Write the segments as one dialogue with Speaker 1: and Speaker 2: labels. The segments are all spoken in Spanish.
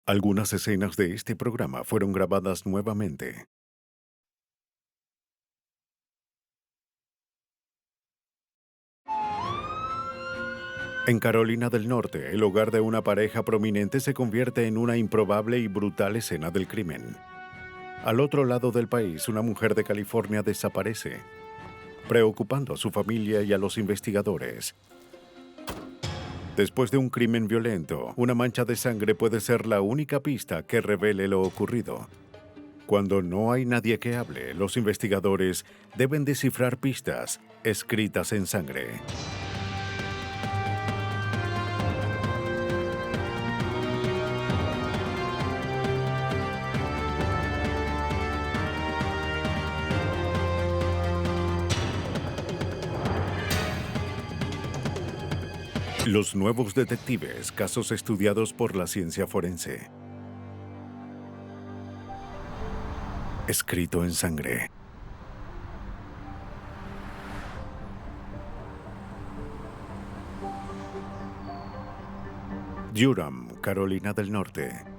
Speaker 1: Algunas escenas de este programa fueron grabadas nuevamente. En Carolina del Norte, el hogar de una pareja prominente se convierte en una improbable y brutal escena del crimen. Al otro lado del país, una mujer de California desaparece, preocupando a su familia y a los investigadores. Después de un crimen violento, una mancha de sangre puede ser la única pista que revele lo ocurrido. Cuando no hay nadie que hable, los investigadores deben descifrar pistas escritas en sangre. Los nuevos detectives, casos estudiados por la ciencia forense. Escrito en sangre. Durham, Carolina del Norte.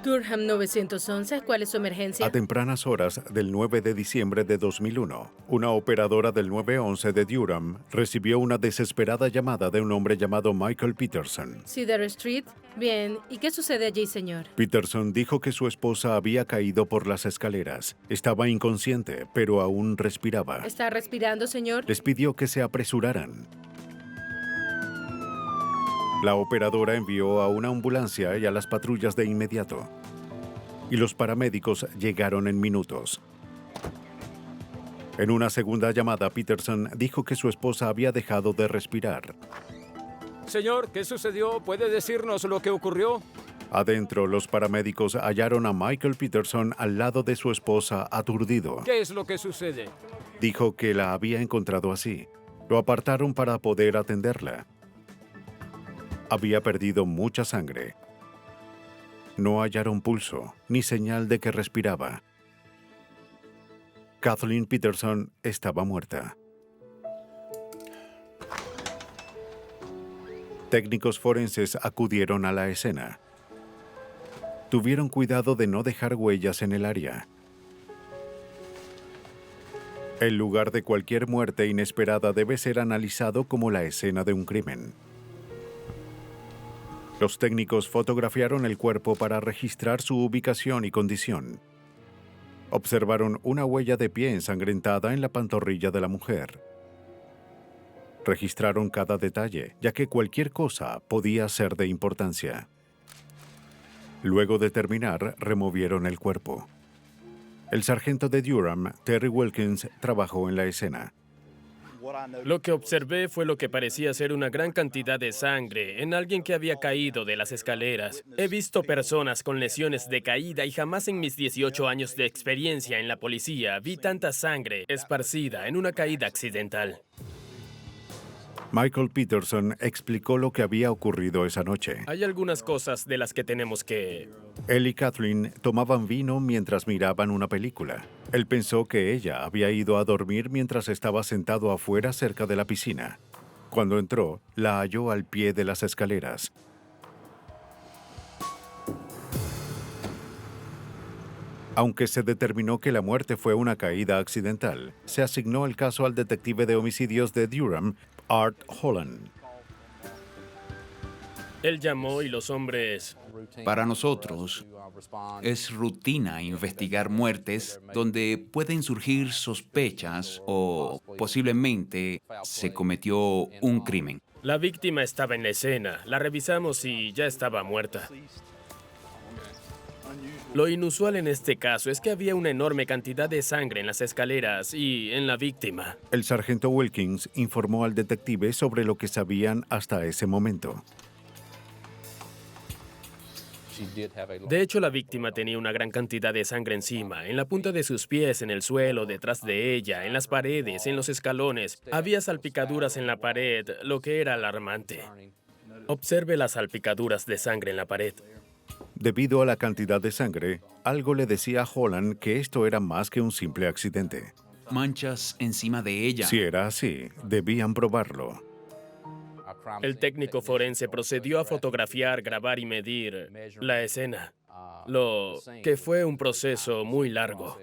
Speaker 2: Durham 911, ¿cuál es su
Speaker 1: A
Speaker 2: emergencia?
Speaker 1: tempranas horas del 9 de diciembre de 2001, una operadora del 911 de Durham recibió una desesperada llamada de un hombre llamado Michael Peterson.
Speaker 2: Cedar Street. Bien, ¿y qué sucede allí, señor?
Speaker 1: Peterson dijo que su esposa había caído por las escaleras. Estaba inconsciente, pero aún respiraba.
Speaker 2: ¿Está respirando, señor?
Speaker 1: Les pidió que se apresuraran. La operadora envió a una ambulancia y a las patrullas de inmediato. Y los paramédicos llegaron en minutos. En una segunda llamada, Peterson dijo que su esposa había dejado de respirar.
Speaker 3: Señor, ¿qué sucedió? ¿Puede decirnos lo que ocurrió?
Speaker 1: Adentro, los paramédicos hallaron a Michael Peterson al lado de su esposa, aturdido.
Speaker 3: ¿Qué es lo que sucede?
Speaker 1: Dijo que la había encontrado así. Lo apartaron para poder atenderla. Había perdido mucha sangre. No hallaron pulso, ni señal de que respiraba. Kathleen Peterson estaba muerta. Técnicos forenses acudieron a la escena. Tuvieron cuidado de no dejar huellas en el área. El lugar de cualquier muerte inesperada debe ser analizado como la escena de un crimen. Los técnicos fotografiaron el cuerpo para registrar su ubicación y condición. Observaron una huella de pie ensangrentada en la pantorrilla de la mujer. Registraron cada detalle, ya que cualquier cosa podía ser de importancia. Luego de terminar, removieron el cuerpo. El sargento de Durham, Terry Wilkins, trabajó en la escena.
Speaker 4: Lo que observé fue lo que parecía ser una gran cantidad de sangre en alguien que había caído de las escaleras. He visto personas con lesiones de caída y jamás en mis 18 años de experiencia en la policía vi tanta sangre esparcida en una caída accidental.
Speaker 1: Michael Peterson explicó lo que había ocurrido esa noche.
Speaker 4: Hay algunas cosas de las que tenemos que...
Speaker 1: Él y Kathleen tomaban vino mientras miraban una película. Él pensó que ella había ido a dormir mientras estaba sentado afuera cerca de la piscina. Cuando entró, la halló al pie de las escaleras. Aunque se determinó que la muerte fue una caída accidental, se asignó el caso al detective de homicidios de Durham, Art Holland.
Speaker 4: Él llamó y los hombres...
Speaker 5: Para nosotros es rutina investigar muertes donde pueden surgir sospechas o posiblemente se cometió un crimen.
Speaker 4: La víctima estaba en la escena, la revisamos y ya estaba muerta. Lo inusual en este caso es que había una enorme cantidad de sangre en las escaleras y en la víctima.
Speaker 1: El sargento Wilkins informó al detective sobre lo que sabían hasta ese momento.
Speaker 4: De hecho, la víctima tenía una gran cantidad de sangre encima, en la punta de sus pies, en el suelo, detrás de ella, en las paredes, en los escalones. Había salpicaduras en la pared, lo que era alarmante. Observe las salpicaduras de sangre en la pared.
Speaker 1: Debido a la cantidad de sangre, algo le decía a Holland que esto era más que un simple accidente.
Speaker 5: Manchas encima de ella.
Speaker 1: Si era así, debían probarlo.
Speaker 4: El técnico forense procedió a fotografiar, grabar y medir la escena, lo que fue un proceso muy largo.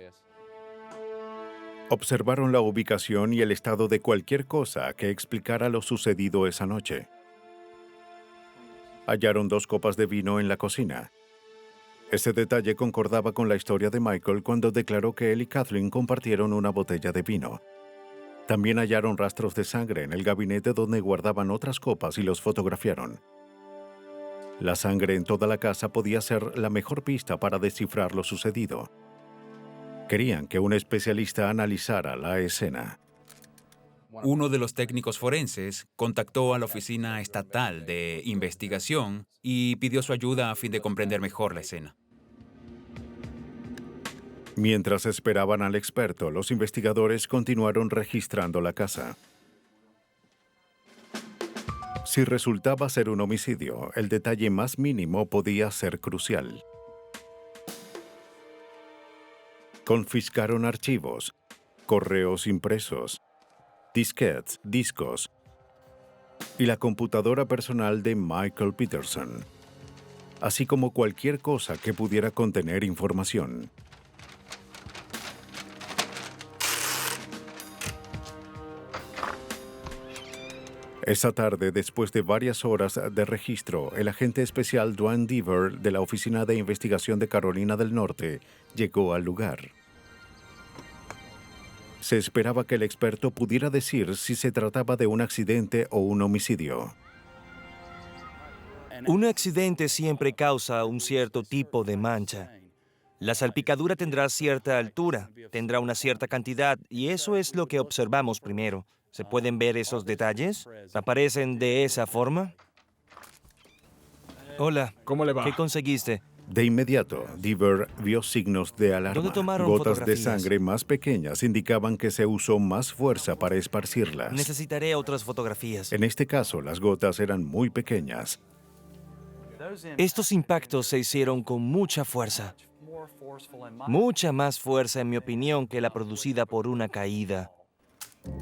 Speaker 1: Observaron la ubicación y el estado de cualquier cosa que explicara lo sucedido esa noche. Hallaron 2 copas de vino en la cocina. Ese detalle concordaba con la historia de Michael cuando declaró que él y Kathleen compartieron una botella de vino. También hallaron rastros de sangre en el gabinete donde guardaban otras copas y los fotografiaron. La sangre en toda la casa podía ser la mejor pista para descifrar lo sucedido. Querían que un especialista analizara la escena.
Speaker 5: Uno de los técnicos forenses contactó a la Oficina Estatal de Investigación y pidió su ayuda a fin de comprender mejor la escena.
Speaker 1: Mientras esperaban al experto, los investigadores continuaron registrando la casa. Si resultaba ser un homicidio, el detalle más mínimo podía ser crucial. Confiscaron archivos, correos impresos, disquetes, discos y la computadora personal de Michael Peterson, así como cualquier cosa que pudiera contener información. Esa tarde, después de varias horas de registro, el agente especial Dwayne Deaver de la Oficina de Investigación de Carolina del Norte llegó al lugar. Se esperaba que el experto pudiera decir si se trataba de un accidente o un homicidio.
Speaker 6: Un accidente siempre causa un cierto tipo de mancha. La salpicadura tendrá cierta altura, tendrá una cierta cantidad, y eso es lo que observamos primero. ¿Se pueden ver esos detalles? ¿Aparecen de esa forma? Hola.
Speaker 3: ¿Cómo le va?
Speaker 6: ¿Qué conseguiste?
Speaker 1: De inmediato, Deaver vio signos de alarma.
Speaker 6: ¿Dónde tomaron
Speaker 1: Gotas de
Speaker 6: fotografías?
Speaker 1: sangre más pequeñas indicaban que se usó más fuerza para esparcirlas.
Speaker 6: Necesitaré otras fotografías.
Speaker 1: En este caso, las gotas eran muy pequeñas.
Speaker 6: Estos impactos se hicieron con mucha fuerza. Mucha más fuerza, en mi opinión, que la producida por una caída.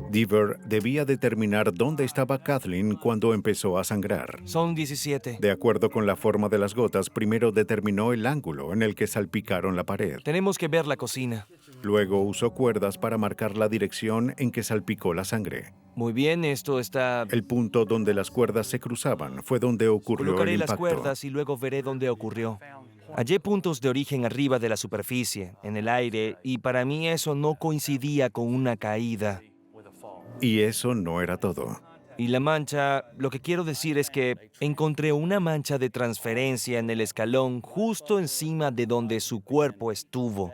Speaker 1: Deaver debía determinar dónde estaba Kathleen cuando empezó a sangrar.
Speaker 6: Son 17.
Speaker 1: De acuerdo con la forma de las gotas, primero determinó el ángulo en el que salpicaron la pared.
Speaker 6: Tenemos que ver la cocina.
Speaker 1: Luego usó cuerdas para marcar la dirección en que salpicó la sangre.
Speaker 6: Muy bien, esto está...
Speaker 1: El punto donde las cuerdas se cruzaban fue donde ocurrió el
Speaker 6: Colocaré las
Speaker 1: impacto.
Speaker 6: cuerdas y luego veré dónde ocurrió. Hallé puntos de origen arriba de la superficie, en el aire, y para mí eso no coincidía con una caída.
Speaker 1: Y eso no era todo.
Speaker 6: Y la mancha, lo que quiero decir es que encontré una mancha de transferencia en el escalón justo encima de donde su cuerpo estuvo,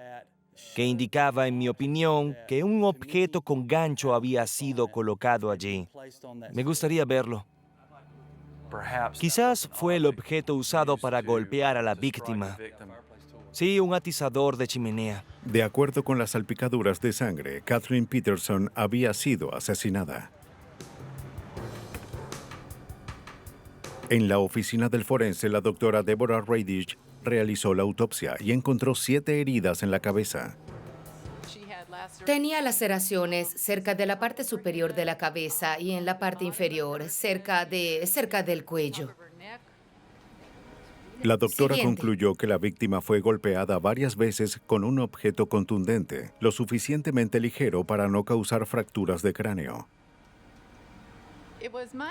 Speaker 6: que indicaba, en mi opinión, que un objeto con gancho había sido colocado allí. Me gustaría verlo. Quizás fue el objeto usado para golpear a la víctima. Sí, un atizador de chimenea.
Speaker 1: De acuerdo con las salpicaduras de sangre, Kathleen Peterson había sido asesinada. En la oficina del forense, la doctora Deborah Radich realizó la autopsia y encontró 7 heridas en la cabeza.
Speaker 2: Tenía laceraciones cerca de la parte superior de la cabeza y en la parte inferior, cerca del cuello.
Speaker 1: La doctora
Speaker 2: Siguiente.
Speaker 1: concluyó que la víctima fue golpeada varias veces con un objeto contundente, lo suficientemente ligero para no causar fracturas de cráneo.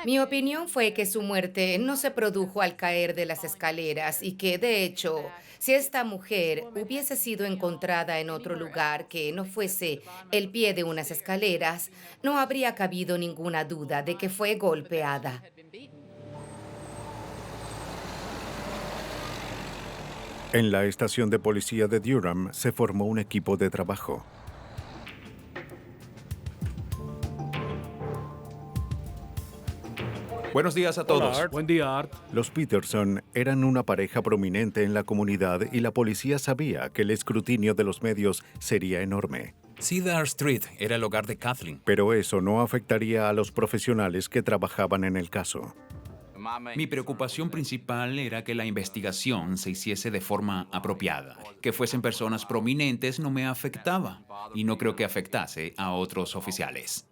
Speaker 2: Mi opinión fue que su muerte no se produjo al caer de las escaleras y que, de hecho, si esta mujer hubiese sido encontrada en otro lugar que no fuese el pie de unas escaleras, no habría cabido ninguna duda de que fue golpeada.
Speaker 1: En la estación de policía de Durham se formó un equipo de trabajo.
Speaker 5: Buenos días a todos.
Speaker 3: Buen día, Art.
Speaker 1: Los Peterson eran una pareja prominente en la comunidad y la policía sabía que el escrutinio de los medios sería enorme.
Speaker 5: Cedar Street era el hogar de Kathleen.
Speaker 1: Pero eso no afectaría a los profesionales que trabajaban en el caso.
Speaker 5: Mi preocupación principal era que la investigación se hiciese de forma apropiada. Que fuesen personas prominentes no me afectaba y no creo que afectase a otros oficiales.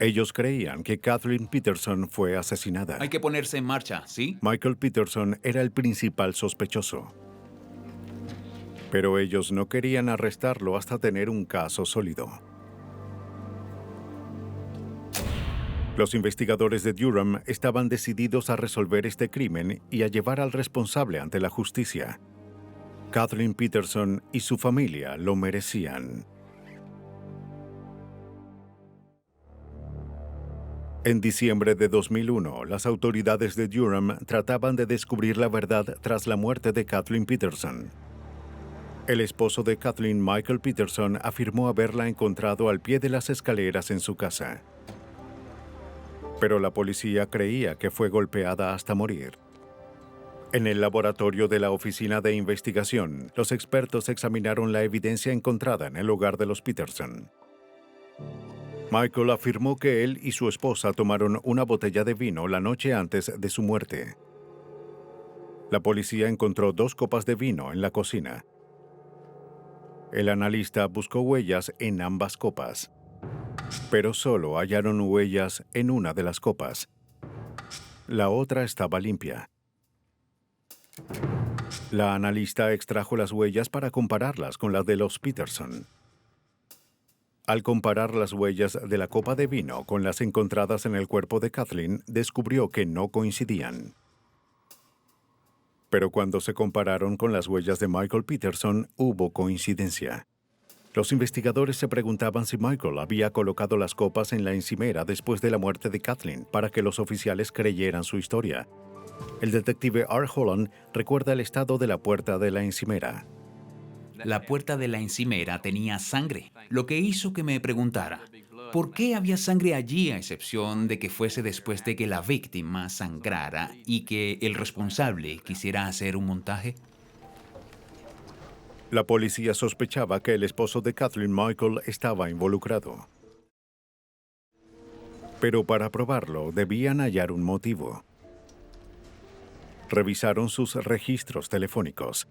Speaker 1: Ellos creían que Kathleen Peterson fue asesinada.
Speaker 5: Hay que ponerse en marcha, ¿sí?
Speaker 1: Michael Peterson era el principal sospechoso. Pero ellos no querían arrestarlo hasta tener un caso sólido. Los investigadores de Durham estaban decididos a resolver este crimen y a llevar al responsable ante la justicia. Kathleen Peterson y su familia lo merecían. En diciembre de 2001, las autoridades de Durham trataban de descubrir la verdad tras la muerte de Kathleen Peterson. El esposo de Kathleen, Michael Peterson, afirmó haberla encontrado al pie de las escaleras en su casa. Pero la policía creía que fue golpeada hasta morir. En el laboratorio de la Oficina de Investigación, los expertos examinaron la evidencia encontrada en el hogar de los Peterson. Michael afirmó que él y su esposa tomaron una botella de vino la noche antes de su muerte. La policía encontró 2 copas de vino en la cocina. El analista buscó huellas en ambas copas, pero solo hallaron huellas en una de las copas. La otra estaba limpia. La analista extrajo las huellas para compararlas con las de los Peterson. Al comparar las huellas de la copa de vino con las encontradas en el cuerpo de Kathleen, descubrió que no coincidían. Pero cuando se compararon con las huellas de Michael Peterson, hubo coincidencia. Los investigadores se preguntaban si Michael había colocado las copas en la encimera después de la muerte de Kathleen para que los oficiales creyeran su historia. El detective R. Holland recuerda el estado de la puerta de la encimera.
Speaker 5: La puerta de la encimera tenía sangre, lo que hizo que me preguntara, ¿por qué había sangre allí a excepción de que fuese después de que la víctima sangrara y que el responsable quisiera hacer un montaje?
Speaker 1: La policía sospechaba que el esposo de Kathleen, Michael, estaba involucrado. Pero para probarlo, debían hallar un motivo. Revisaron sus registros telefónicos.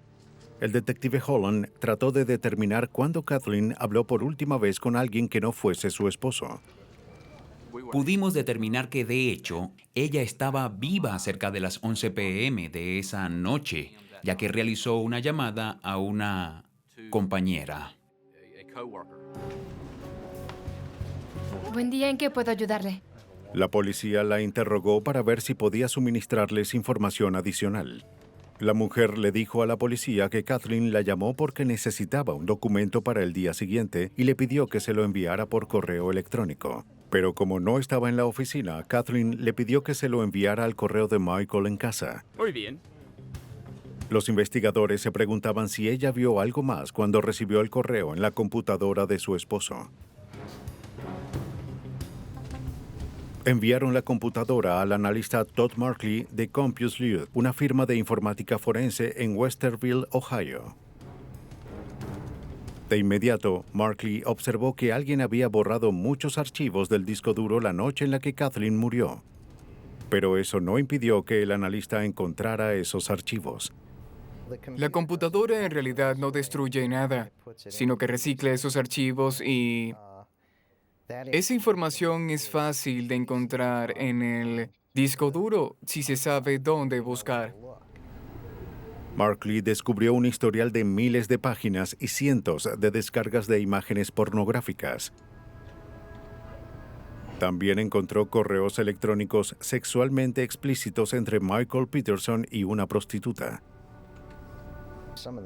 Speaker 1: El detective Holland trató de determinar cuándo Kathleen habló por última vez con alguien que no fuese su esposo.
Speaker 5: Pudimos determinar que, de hecho, ella estaba viva cerca de las 11 p.m. de esa noche, ya que realizó una llamada a una compañera.
Speaker 7: Buen día, ¿en qué puedo ayudarle?
Speaker 1: La policía la interrogó para ver si podía suministrarles información adicional. La mujer le dijo a la policía que Kathleen la llamó porque necesitaba un documento para el día siguiente y le pidió que se lo enviara por correo electrónico. Pero como no estaba en la oficina, Kathleen le pidió que se lo enviara al correo de Michael en casa.
Speaker 3: Muy bien.
Speaker 1: Los investigadores se preguntaban si ella vio algo más cuando recibió el correo en la computadora de su esposo. Enviaron la computadora al analista Todd Markley de CompuSleuth, una firma de informática forense en Westerville, Ohio. De inmediato, Markley observó que alguien había borrado muchos archivos del disco duro la noche en la que Kathleen murió. Pero eso no impidió que el analista encontrara esos archivos.
Speaker 8: La computadora en realidad no destruye nada, sino que recicla esos archivos y esa información es fácil de encontrar en el disco duro si se sabe dónde buscar.
Speaker 1: Markley descubrió un historial de miles de páginas y cientos de descargas de imágenes pornográficas. También encontró correos electrónicos sexualmente explícitos entre Michael Peterson y una prostituta.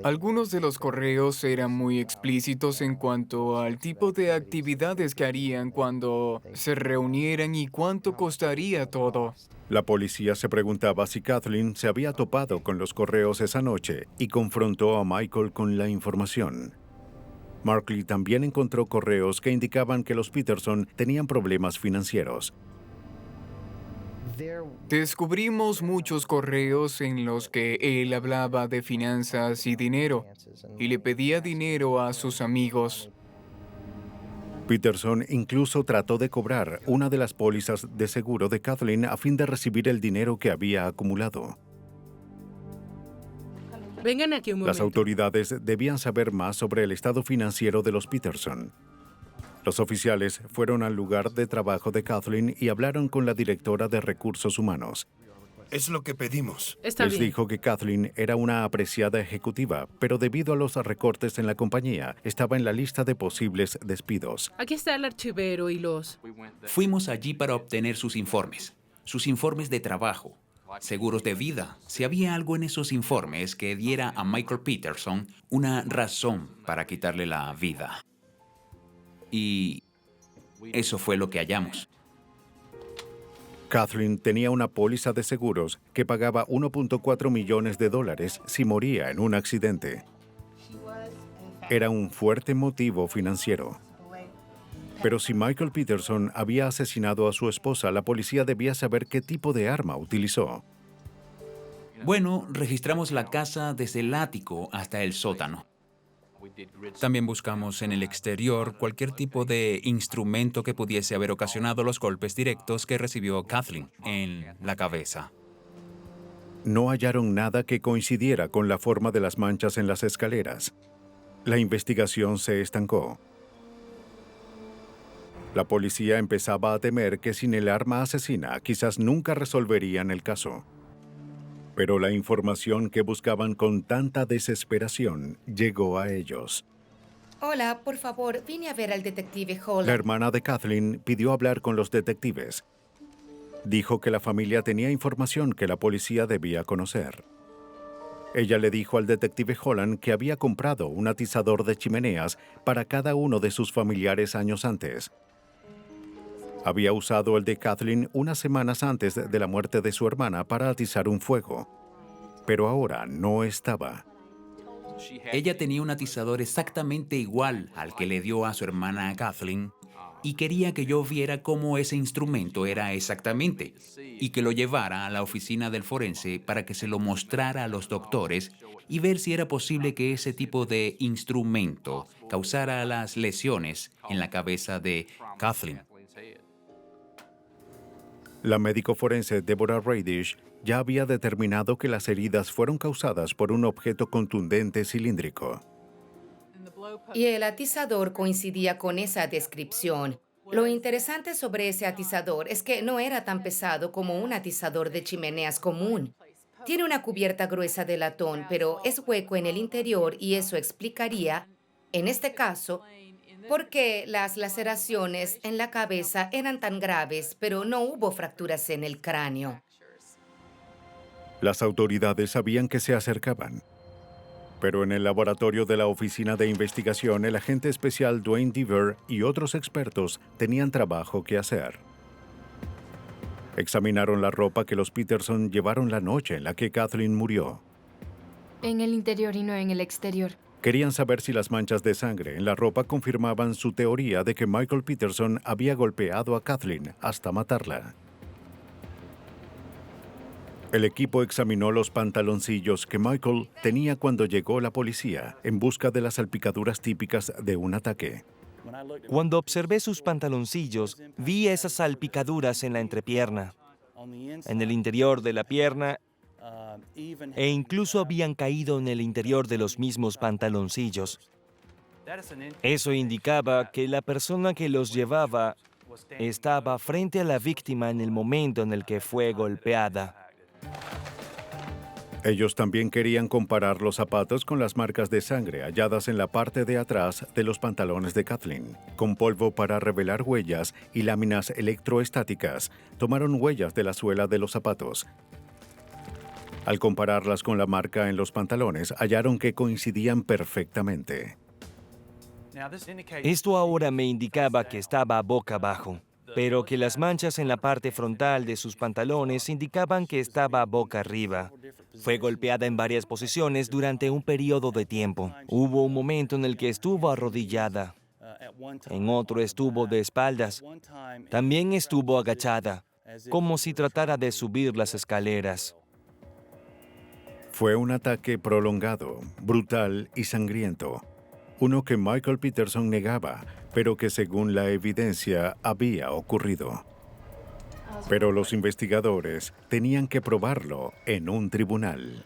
Speaker 8: Algunos de los correos eran muy explícitos en cuanto al tipo de actividades que harían cuando se reunieran y cuánto costaría todo.
Speaker 1: La policía se preguntaba si Kathleen se había topado con los correos esa noche y confrontó a Michael con la información. Markley también encontró correos que indicaban que los Peterson tenían problemas financieros.
Speaker 8: Descubrimos muchos correos en los que él hablaba de finanzas y dinero, y le pedía dinero a sus amigos.
Speaker 1: Peterson incluso trató de cobrar una de las pólizas de seguro de Kathleen a fin de recibir el dinero que había acumulado.
Speaker 9: Vengan aquí un momento.
Speaker 1: Las autoridades debían saber más sobre el estado financiero de los Peterson. Los oficiales fueron al lugar de trabajo de Kathleen y hablaron con la directora de Recursos Humanos.
Speaker 9: Es lo que pedimos.
Speaker 1: Les dijo que Kathleen era una apreciada ejecutiva, pero debido a los recortes en la compañía, estaba en la lista de posibles despidos.
Speaker 10: Aquí está el archivero y los...
Speaker 5: Fuimos allí para obtener sus informes de trabajo, seguros de vida, si había algo en esos informes que diera a Michael Peterson una razón para quitarle la vida. Y eso fue lo que hallamos.
Speaker 1: Kathleen tenía una póliza de seguros que pagaba $1.4 millones si moría en un accidente. Era un fuerte motivo financiero. Pero si Michael Peterson había asesinado a su esposa, la policía debía saber qué tipo de arma utilizó.
Speaker 5: Bueno, registramos la casa desde el ático hasta el sótano.
Speaker 11: También buscamos en el exterior cualquier tipo de instrumento que pudiese haber ocasionado los golpes directos que recibió Kathleen en la cabeza.
Speaker 1: No hallaron nada que coincidiera con la forma de las manchas en las escaleras. La investigación se estancó. La policía empezaba a temer que sin el arma asesina quizás nunca resolverían el caso. Pero la información que buscaban con tanta desesperación llegó a ellos.
Speaker 2: Hola, por favor, vine a ver al detective Holland.
Speaker 1: La hermana de Kathleen pidió hablar con los detectives. Dijo que la familia tenía información que la policía debía conocer. Ella le dijo al detective Holland que había comprado un atizador de chimeneas para cada uno de sus familiares años antes. Había usado el de Kathleen unas semanas antes de la muerte de su hermana para atizar un fuego, pero ahora no estaba.
Speaker 5: Ella tenía un atizador exactamente igual al que le dio a su hermana Kathleen y quería que yo viera cómo ese instrumento era exactamente y que lo llevara a la oficina del forense para que se lo mostrara a los doctores y ver si era posible que ese tipo de instrumento causara las lesiones en la cabeza de Kathleen.
Speaker 1: La médico forense Deborah Radish ya había determinado que las heridas fueron causadas por un objeto contundente cilíndrico.
Speaker 2: Y el atizador coincidía con esa descripción. Lo interesante sobre ese atizador es que no era tan pesado como un atizador de chimeneas común. Tiene una cubierta gruesa de latón, pero es hueco en el interior y eso explicaría, en este caso, por qué las laceraciones en la cabeza eran tan graves, pero no hubo fracturas en el cráneo.
Speaker 1: Las autoridades sabían que se acercaban. Pero en el laboratorio de la Oficina de Investigación, el agente especial Dwayne Deaver y otros expertos tenían trabajo que hacer. Examinaron la ropa que los Peterson llevaron la noche en la que Kathleen murió.
Speaker 7: En el interior y no en el exterior.
Speaker 1: Querían saber si las manchas de sangre en la ropa confirmaban su teoría de que Michael Peterson había golpeado a Kathleen hasta matarla. El equipo examinó los pantaloncillos que Michael tenía cuando llegó la policía en busca de las salpicaduras típicas de un ataque.
Speaker 6: Cuando observé sus pantaloncillos, vi esas salpicaduras en la entrepierna, en el interior de la pierna, e incluso habían caído en el interior de los mismos pantaloncillos. Eso indicaba que la persona que los llevaba estaba frente a la víctima en el momento en el que fue golpeada.
Speaker 1: Ellos también querían comparar los zapatos con las marcas de sangre halladas en la parte de atrás de los pantalones de Kathleen. Con polvo para revelar huellas y láminas electroestáticas, tomaron huellas de la suela de los zapatos. Al compararlas con la marca en los pantalones, hallaron que coincidían perfectamente.
Speaker 6: Esto ahora me indicaba que estaba boca abajo, pero que las manchas en la parte frontal de sus pantalones indicaban que estaba boca arriba. Fue golpeada en varias posiciones durante un periodo de tiempo. Hubo un momento en el que estuvo arrodillada. En otro estuvo de espaldas. También estuvo agachada, como si tratara de subir las escaleras.
Speaker 1: Fue un ataque prolongado, brutal y sangriento. Uno que Michael Peterson negaba, pero que según la evidencia había ocurrido. Pero los investigadores tenían que probarlo en un tribunal.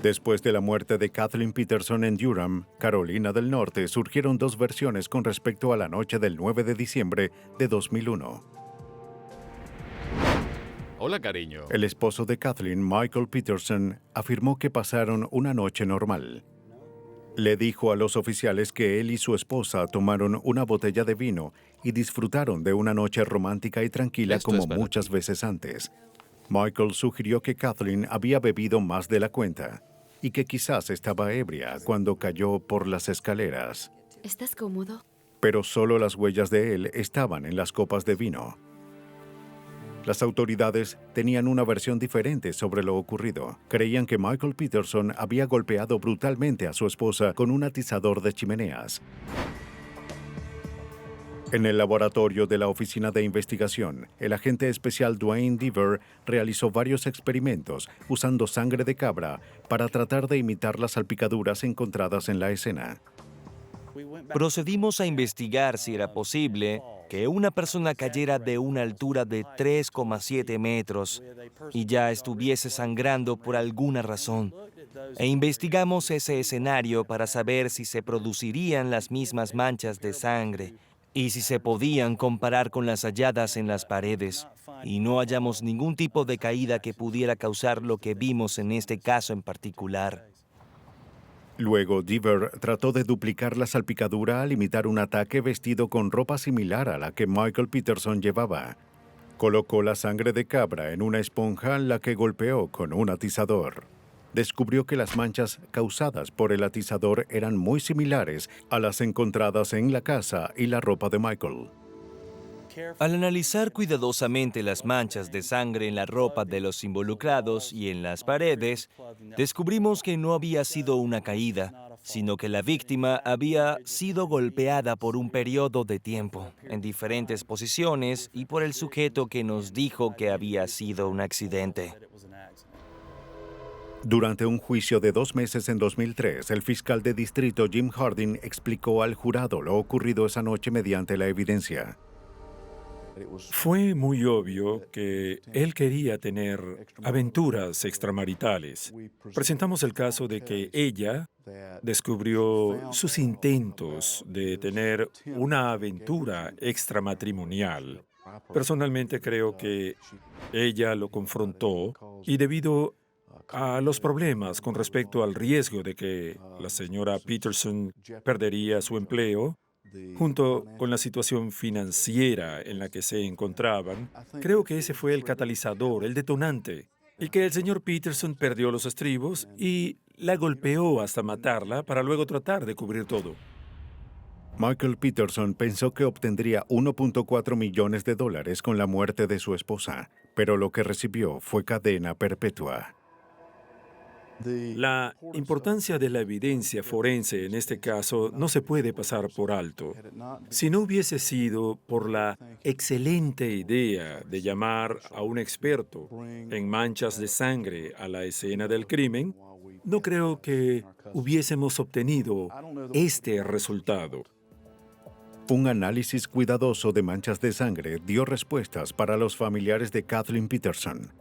Speaker 1: Después de la muerte de Kathleen Peterson en Durham, Carolina del Norte, surgieron dos versiones con respecto a la noche del 9 de diciembre de 2001.
Speaker 12: Hola, cariño.
Speaker 1: El esposo de Kathleen, Michael Peterson, afirmó que pasaron una noche normal. Le dijo a los oficiales que él y su esposa tomaron una botella de vino y disfrutaron de una noche romántica y tranquila
Speaker 12: Esto
Speaker 1: como
Speaker 12: es para
Speaker 1: muchas veces antes. Michael sugirió que Kathleen había bebido más de la cuenta y que quizás estaba ebria cuando cayó por las escaleras.
Speaker 13: ¿Estás cómodo?
Speaker 1: Pero solo las huellas de él estaban en las copas de vino. Las autoridades tenían una versión diferente sobre lo ocurrido. Creían que Michael Peterson había golpeado brutalmente a su esposa con un atizador de chimeneas. En el laboratorio de la Oficina de Investigación, el agente especial Dwayne Deaver realizó varios experimentos usando sangre de cabra para tratar de imitar las salpicaduras encontradas en la escena.
Speaker 6: Procedimos a investigar si era posible que una persona cayera de una altura de 3,7 metros y ya estuviese sangrando por alguna razón. E investigamos ese escenario para saber si se producirían las mismas manchas de sangre y si se podían comparar con las halladas en las paredes. Y no hallamos ningún tipo de caída que pudiera causar lo que vimos en este caso en particular.
Speaker 1: Luego, Deaver trató de duplicar la salpicadura al imitar un ataque vestido con ropa similar a la que Michael Peterson llevaba. Colocó la sangre de cabra en una esponja la que golpeó con un atizador. Descubrió que las manchas causadas por el atizador eran muy similares a las encontradas en la casa y la ropa de Michael.
Speaker 6: Al analizar cuidadosamente las manchas de sangre en la ropa de los involucrados y en las paredes, descubrimos que no había sido una caída, sino que la víctima había sido golpeada por un periodo de tiempo, en diferentes posiciones y por el sujeto que nos dijo que había sido un accidente.
Speaker 1: Durante un juicio de 2 meses en 2003, el fiscal de distrito Jim Harding explicó al jurado lo ocurrido esa noche mediante la evidencia.
Speaker 14: Fue muy obvio que él quería tener aventuras extramaritales. Presentamos el caso de que ella descubrió sus intentos de tener una aventura extramatrimonial. Personalmente creo que ella lo confrontó y debido a los problemas con respecto al riesgo de que la señora Peterson perdería su empleo, junto con la situación financiera en la que se encontraban, creo que ese fue el catalizador, el detonante, y que el señor Peterson perdió los estribos y la golpeó hasta matarla para luego tratar de cubrir todo.
Speaker 1: Michael Peterson pensó que obtendría $1.4 millones con la muerte de su esposa, pero lo que recibió fue cadena perpetua.
Speaker 14: La importancia de la evidencia forense en este caso no se puede pasar por alto. Si no hubiese sido por la excelente idea de llamar a un experto en manchas de sangre a la escena del crimen, no creo que hubiésemos obtenido este resultado.
Speaker 1: Un análisis cuidadoso de manchas de sangre dio respuestas para los familiares de Kathleen Peterson.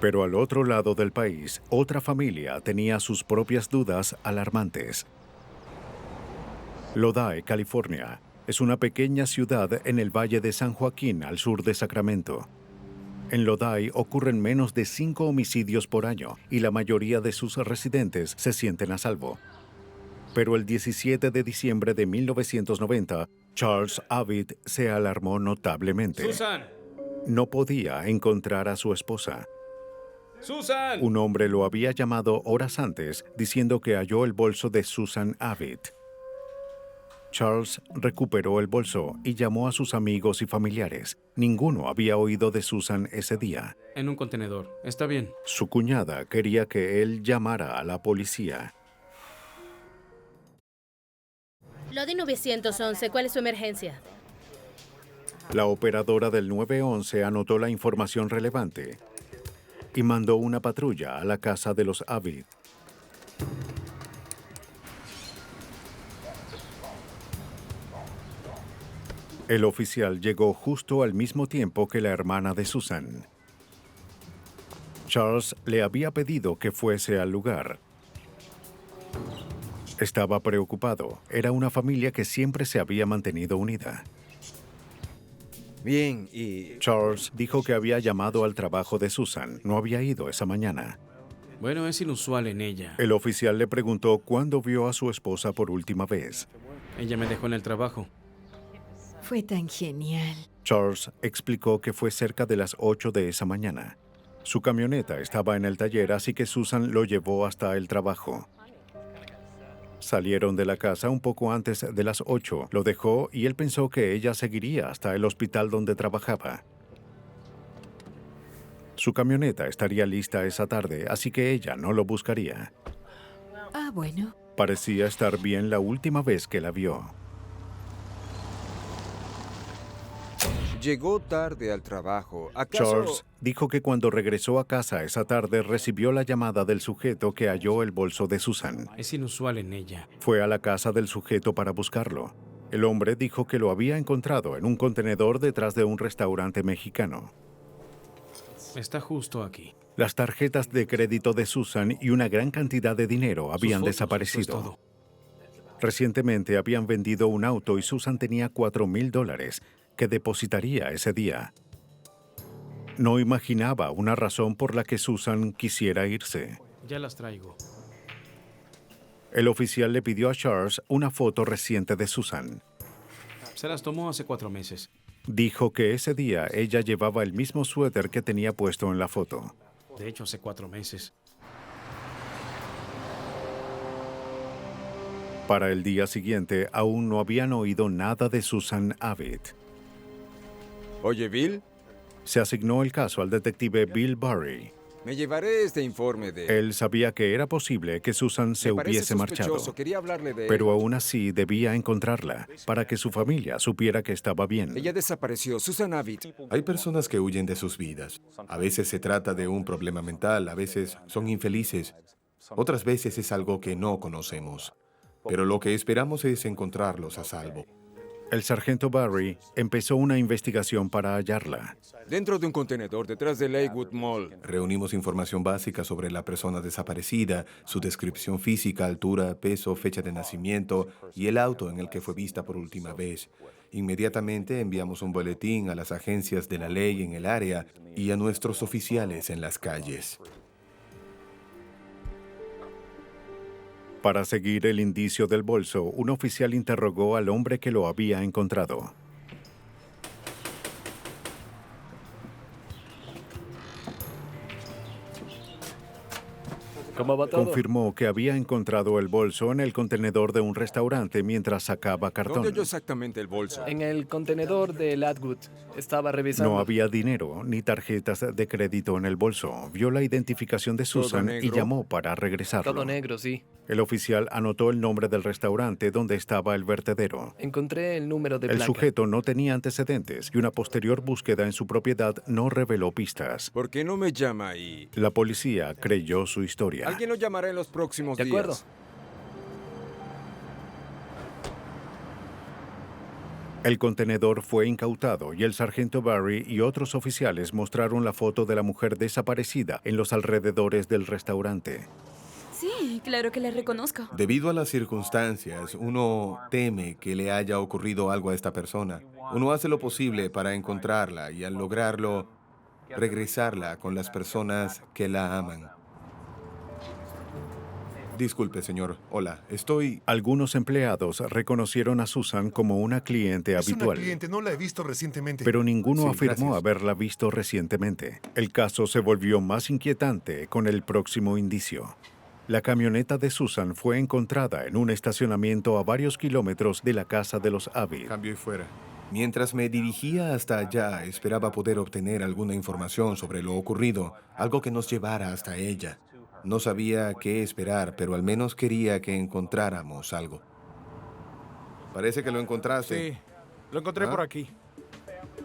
Speaker 1: Pero al otro lado del país, otra familia tenía sus propias dudas alarmantes. Lodi, California, es una pequeña ciudad en el Valle de San Joaquín, al sur de Sacramento. En Lodi ocurren menos de 5 homicidios por año y la mayoría de sus residentes se sienten a salvo. Pero el 17 de diciembre de 1990, Charles Avid se alarmó notablemente.
Speaker 3: ¡Susan!
Speaker 1: No podía encontrar a su esposa.
Speaker 3: ¡Susan!
Speaker 1: Un hombre lo había llamado horas antes diciendo que halló el bolso de Susan Avid. Charles recuperó el bolso y llamó a sus amigos y familiares. Ninguno había oído de Susan ese día.
Speaker 15: En un contenedor. Está bien.
Speaker 1: Su cuñada quería que él llamara a la policía.
Speaker 16: Lodi 911, ¿cuál es su emergencia?
Speaker 1: La operadora del 911 anotó la información relevante y mandó una patrulla a la casa de los Avid. El oficial llegó justo al mismo tiempo que la hermana de Susan. Charles le había pedido que fuese al lugar. Estaba preocupado. Era una familia que siempre se había mantenido unida.
Speaker 12: Bien, y...
Speaker 1: Charles dijo que había llamado al trabajo de Susan. No había ido esa mañana.
Speaker 15: Bueno, es inusual en ella.
Speaker 1: El oficial le preguntó cuándo vio a su esposa por última vez.
Speaker 15: Ella me dejó en el trabajo.
Speaker 13: Fue tan genial.
Speaker 1: Charles explicó que fue cerca de las 8 de esa mañana. Su camioneta estaba en el taller, así que Susan lo llevó hasta el trabajo. Salieron de la casa un poco antes de las 8. Lo dejó y él pensó que ella seguiría hasta el hospital donde trabajaba. Su camioneta estaría lista esa tarde, así que ella no lo buscaría.
Speaker 13: Ah, bueno.
Speaker 1: Parecía estar bien la última vez que la vio.
Speaker 12: Llegó tarde al trabajo. ¿Acaso...
Speaker 1: Charles dijo que cuando regresó a casa esa tarde recibió la llamada del sujeto que halló el bolso de Susan.
Speaker 15: Es inusual en ella.
Speaker 1: Fue a la casa del sujeto para buscarlo. El hombre dijo que lo había encontrado en un contenedor detrás de un restaurante mexicano.
Speaker 15: Está justo aquí.
Speaker 1: Las tarjetas de crédito de Susan y una gran cantidad de dinero habían desaparecido. Recientemente habían vendido un auto y Susan tenía $4,000 que depositaría ese día. No imaginaba una razón por la que Susan quisiera irse.
Speaker 15: Ya las traigo.
Speaker 1: El oficial le pidió a Charles una foto reciente de Susan.
Speaker 15: Se las tomó hace 4 meses.
Speaker 1: Dijo que ese día ella llevaba el mismo suéter que tenía puesto en la foto.
Speaker 15: De hecho, hace 4 meses.
Speaker 1: Para el día siguiente, aún no habían oído nada de Susan Abbott.
Speaker 12: Oye, Bill.
Speaker 1: Se asignó el caso al detective Bill Barry.
Speaker 12: Me llevaré este informe de...
Speaker 1: Él sabía que era posible que Susan se hubiese marchado,
Speaker 12: Quería hablarle de
Speaker 1: pero
Speaker 12: él.
Speaker 1: aún así debía encontrarla para que su familia supiera que estaba bien.
Speaker 12: Ella desapareció, Susan Abbott.
Speaker 9: Hay personas que huyen de sus vidas. A veces se trata de un problema mental, a veces son infelices. Otras veces es algo que no conocemos. Pero lo que esperamos es encontrarlos a salvo.
Speaker 1: El sargento Barry empezó una investigación para hallarla.
Speaker 12: Dentro de un contenedor detrás del Lakewood Mall.
Speaker 9: Reunimos información básica sobre la persona desaparecida, su descripción física, altura, peso, fecha de nacimiento y el auto en el que fue vista por última vez. Inmediatamente enviamos un boletín a las agencias de la ley en el área y a nuestros oficiales en las calles.
Speaker 1: Para seguir el indicio del bolso, un oficial interrogó al hombre que lo había encontrado.
Speaker 17: ¿Cómo va todo?
Speaker 1: Confirmó que había encontrado el bolso en el contenedor de un restaurante mientras sacaba cartón.
Speaker 12: ¿Dónde oyó exactamente el bolso?
Speaker 17: En el contenedor de Latwood. Estaba revisando.
Speaker 1: No había dinero ni tarjetas de crédito en el bolso. Vio la identificación de Susan y llamó para regresarlo.
Speaker 17: Todo negro, sí.
Speaker 1: El oficial anotó el nombre del restaurante donde estaba el vertedero.
Speaker 17: Encontré el número de
Speaker 1: El
Speaker 17: placa.
Speaker 1: sujeto no tenía antecedentes y una posterior búsqueda en su propiedad no reveló pistas.
Speaker 12: ¿Por qué no me llama ahí?
Speaker 1: La policía creyó su historia.
Speaker 12: Alguien lo llamará en los próximos días.
Speaker 17: De acuerdo.
Speaker 1: El contenedor fue incautado y el sargento Barry y otros oficiales mostraron la foto de la mujer desaparecida en los alrededores del restaurante.
Speaker 18: Sí, claro que la reconozco.
Speaker 9: Debido a las circunstancias, uno teme que le haya ocurrido algo a esta persona. Uno hace lo posible para encontrarla y al lograrlo, regresarla con las personas que la aman. Disculpe, señor. Hola, estoy...
Speaker 1: Algunos empleados reconocieron a Susan como una cliente habitual.
Speaker 19: Es una cliente, no la he visto recientemente.
Speaker 1: Pero ninguno
Speaker 19: Sí,
Speaker 1: afirmó
Speaker 19: gracias.
Speaker 1: haberla visto recientemente. El caso se volvió más inquietante con el próximo indicio. La camioneta de Susan fue encontrada en un estacionamiento a varios kilómetros de la casa de los Abbott.
Speaker 9: Cambio y fuera. Mientras me dirigía hasta allá, esperaba poder obtener alguna información sobre lo ocurrido, algo que nos llevara hasta ella. No sabía qué esperar, pero al menos quería que encontráramos algo. Parece que lo encontraste.
Speaker 20: Sí, lo encontré por aquí.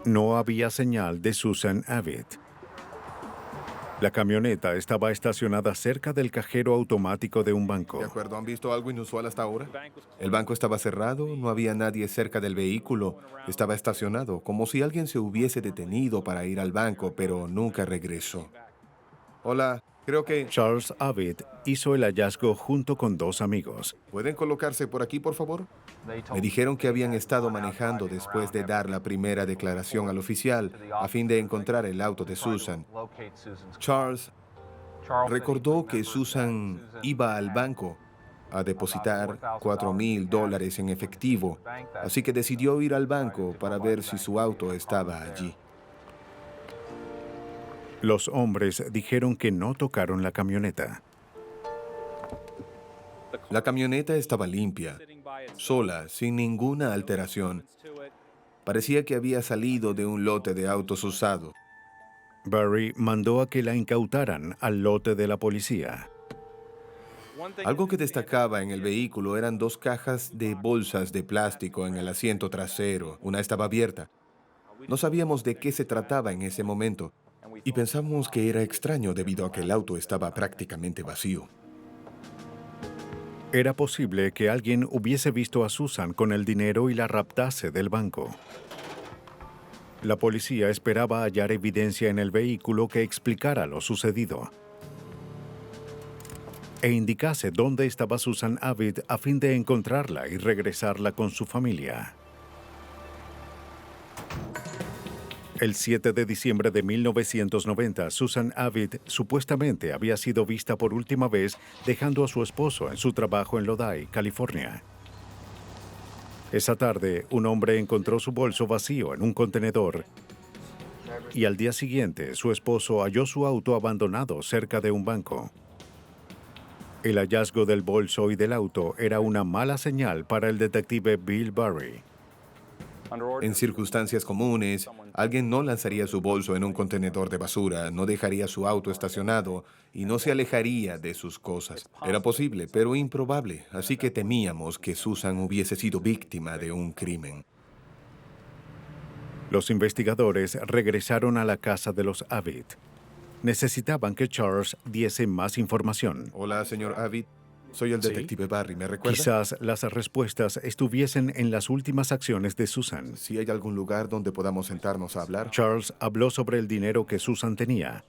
Speaker 1: No había señal de Susan Abbott. La camioneta estaba estacionada cerca del cajero automático de un banco.
Speaker 9: De acuerdo, ¿han visto algo inusual hasta ahora? El banco estaba cerrado, no había nadie cerca del vehículo, estaba estacionado, como si alguien se hubiese detenido para ir al banco, pero nunca regresó. Hola, creo que...
Speaker 1: Charles Avid hizo el hallazgo junto con dos amigos.
Speaker 9: ¿Pueden colocarse por aquí, por favor? Me dijeron que habían estado manejando después de dar la primera declaración al oficial a fin de encontrar el auto de Susan. Charles recordó que Susan iba al banco a depositar $4,000 en efectivo, así que decidió ir al banco para ver si su auto estaba allí.
Speaker 1: Los hombres dijeron que no tocaron la camioneta.
Speaker 9: La camioneta estaba limpia, sola, sin ninguna alteración. Parecía que había salido de un lote de autos usados.
Speaker 1: Barry mandó a que la incautaran al lote de la policía.
Speaker 9: Algo que destacaba en el vehículo eran dos cajas de bolsas de plástico en el asiento trasero. Una estaba abierta. No sabíamos de qué se trataba en ese momento y pensamos que era extraño debido a que el auto estaba prácticamente vacío.
Speaker 1: Era posible que alguien hubiese visto a Susan con el dinero y la raptase del banco. La policía esperaba hallar evidencia en el vehículo que explicara lo sucedido e indicase dónde estaba Susan Avid a fin de encontrarla y regresarla con su familia. El 7 de diciembre de 1990, Susan Avid supuestamente había sido vista por última vez dejando a su esposo en su trabajo en Lodi, California. Esa tarde, un hombre encontró su bolso vacío en un contenedor y al día siguiente, su esposo halló su auto abandonado cerca de un banco. El hallazgo del bolso y del auto era una mala señal para el detective Bill Barry.
Speaker 9: En circunstancias comunes, alguien no lanzaría su bolso en un contenedor de basura, no dejaría su auto estacionado y no se alejaría de sus cosas. Era posible, pero improbable, así que temíamos que Susan hubiese sido víctima de un crimen.
Speaker 1: Los investigadores regresaron a la casa de los Avid. Necesitaban que Charles diese más información.
Speaker 9: Hola, señor Avid. Soy el detective Barry, ¿me recuerda?
Speaker 1: Quizás las respuestas estuviesen en las últimas acciones de Susan.
Speaker 9: Si hay algún lugar donde podamos sentarnos a hablar.
Speaker 1: Charles habló sobre el dinero que Susan tenía,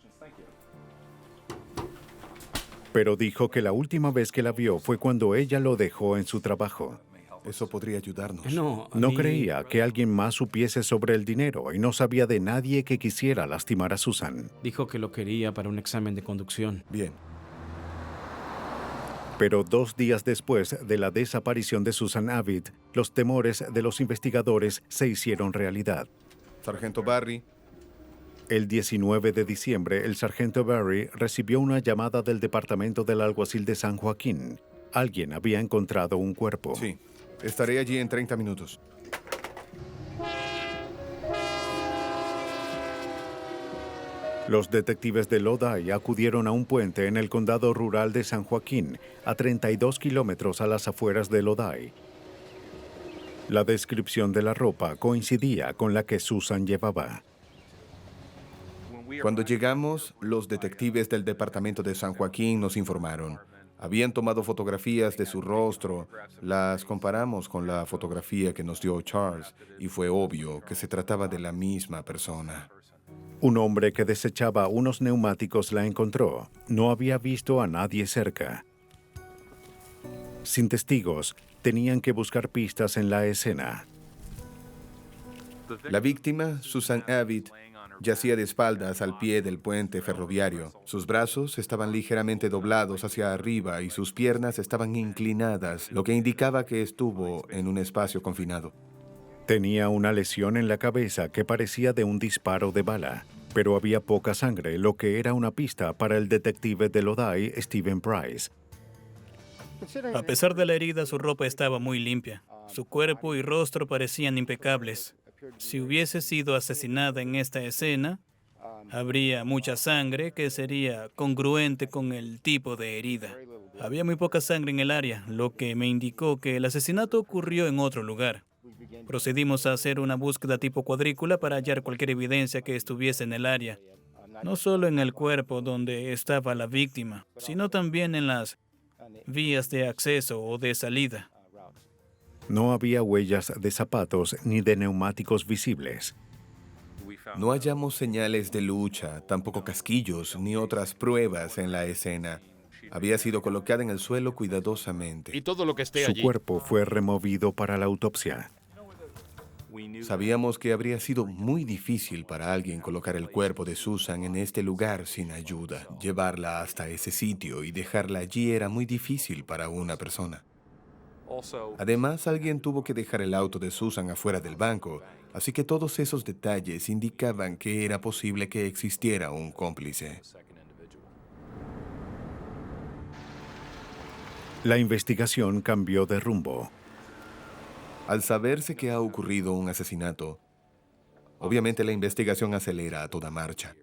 Speaker 1: pero dijo que la última vez que la vio fue cuando ella lo dejó en su trabajo.
Speaker 9: Eso podría ayudarnos.
Speaker 1: No creía que alguien más supiese sobre el dinero y no sabía de nadie que quisiera lastimar a Susan.
Speaker 15: Dijo que lo quería para un examen de conducción.
Speaker 9: Bien.
Speaker 1: Pero 2 días después de la desaparición de Susan Avid, los temores de los investigadores se hicieron realidad.
Speaker 9: Sargento Barry.
Speaker 1: El 19 de diciembre, el sargento Barry recibió una llamada del departamento del alguacil de San Joaquín. Alguien había encontrado un cuerpo.
Speaker 9: Sí, estaré allí en 30 minutos.
Speaker 1: Los detectives de Lodi acudieron a un puente en el condado rural de San Joaquín, a 32 kilómetros a las afueras de Lodi. La descripción de la ropa coincidía con la que Susan llevaba.
Speaker 9: Cuando llegamos, los detectives del departamento de San Joaquín nos informaron. Habían tomado fotografías de su rostro, las comparamos con la fotografía que nos dio Charles y fue obvio que se trataba de la misma persona.
Speaker 1: Un hombre que desechaba unos neumáticos la encontró. No había visto a nadie cerca. Sin testigos, tenían que buscar pistas en la escena.
Speaker 9: La víctima, Susan Avid, yacía de espaldas al pie del puente ferroviario. Sus brazos estaban ligeramente doblados hacia arriba y sus piernas estaban inclinadas, lo que indicaba que estuvo en un espacio confinado.
Speaker 1: Tenía una lesión en la cabeza que parecía de un disparo de bala, pero había poca sangre, lo que era una pista para el detective de Lodi, Stephen Price.
Speaker 21: A pesar de la herida, su ropa estaba muy limpia. Su cuerpo y rostro parecían impecables. Si hubiese sido asesinada en esta escena, habría mucha sangre que sería congruente con el tipo de herida. Había muy poca sangre en el área, lo que me indicó que el asesinato ocurrió en otro lugar. Procedimos a hacer una búsqueda tipo cuadrícula para hallar cualquier evidencia que estuviese en el área, no solo en el cuerpo donde estaba la víctima, sino también en las vías de acceso o de salida.
Speaker 1: No había huellas de zapatos ni de neumáticos visibles.
Speaker 9: No hallamos señales de lucha, tampoco casquillos ni otras pruebas en la escena. Había sido colocada en el suelo cuidadosamente.
Speaker 4: Y todo lo que esté
Speaker 1: Su
Speaker 4: allí.
Speaker 1: cuerpo fue removido para la autopsia.
Speaker 9: Sabíamos que habría sido muy difícil para alguien colocar el cuerpo de Susan en este lugar sin ayuda. Llevarla hasta ese sitio y dejarla allí era muy difícil para una persona. Además, alguien tuvo que dejar el auto de Susan afuera del banco, así que todos esos detalles indicaban que era posible que existiera un cómplice.
Speaker 1: La investigación cambió de rumbo.
Speaker 9: Al saberse que ha ocurrido un asesinato, obviamente la investigación acelera a toda marcha.